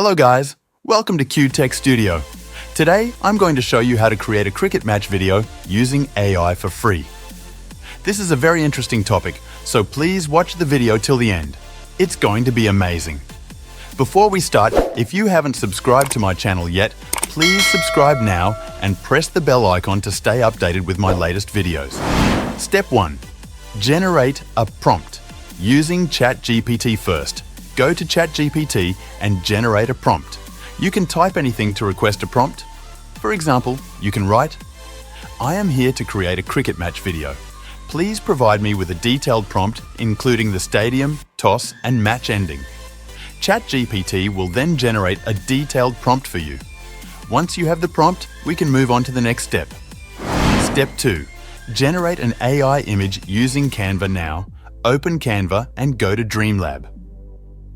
Hello guys, welcome to QTech Studio. Today I'm going to show you how to create a cricket match video using AI for free. This is a very interesting topic, so please watch the video till the end. It's going to be amazing. Before we start, if you haven't subscribed to my channel yet, please subscribe now and press the bell icon to stay updated with my latest videos. Step 1. Generate a prompt. Using ChatGPT first. Go to ChatGPT and generate a prompt. You can type anything to request a prompt. For example, you can write, "I am here to create a cricket match video. Please provide me with a detailed prompt including the stadium, toss and match ending." ChatGPT will then generate a detailed prompt for you. Once you have the prompt, we can move on to the next step. Step 2. Generate an AI image using Canva now. Open Canva and go to Dreamlab.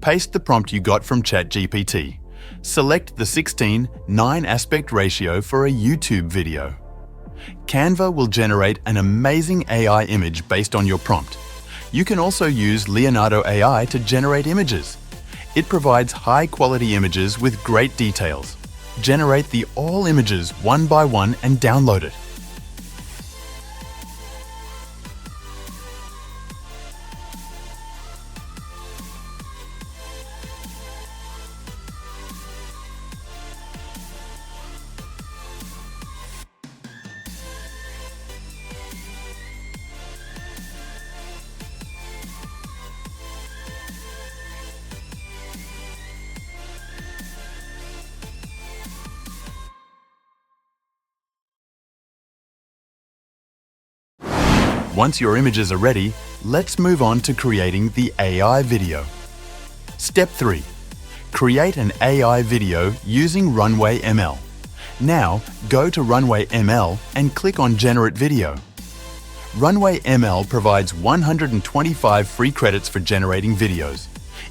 Paste the prompt you got from ChatGPT. Select the 16:9 aspect ratio for a YouTube video. Canva will generate an amazing AI image based on your prompt. You can also use Leonardo AI to generate images. It provides high-quality images with great details. Generate the all images one by one and download it. Once your images are ready, let's move on to creating the AI video. Step 3. Create an AI video using Runway ML. Now, go to Runway ML and click on Generate Video. Runway ML provides 125 free credits for generating videos.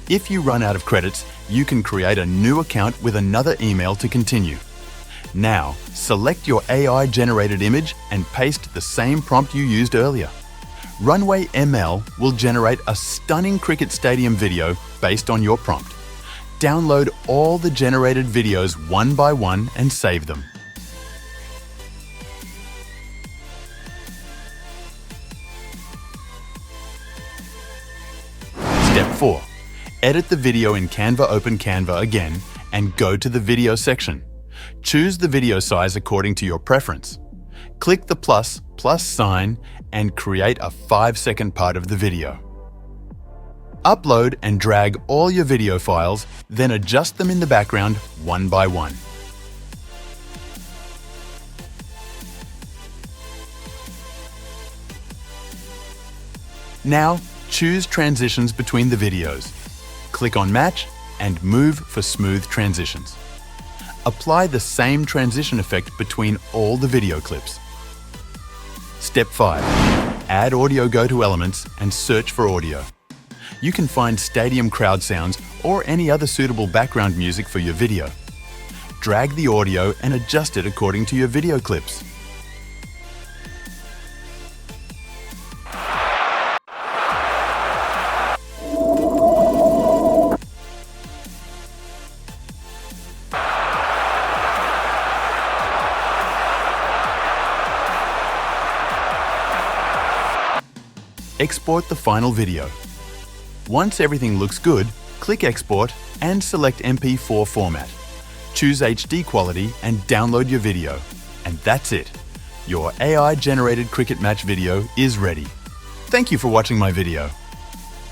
If you run out of credits, you can create a new account with another email to continue. Now, select your AI-generated image and paste the same prompt you used earlier. Runway ML will generate a stunning cricket stadium video based on your prompt. Download all the generated videos one by one and save them. Step 4. Edit the video in Canva. Open Canva again and go to the video section. Choose the video size according to your preference. Click the plus sign and create a 5-second part of the video. Upload and drag all your video files, then adjust them in the background one by one. Now, choose transitions between the videos. Click on Match and move for smooth transitions. Apply the same transition effect between all the video clips. Step 5. Add audio. Go to Elements and search for audio. You can find stadium crowd sounds or any other suitable background music for your video. Drag the audio and adjust it according to your video clips. Export the final video. Once everything looks good, click Export and select MP4 format. Choose HD quality and download your video. And that's it. Your AI-generated cricket match video is ready. Thank you for watching my video.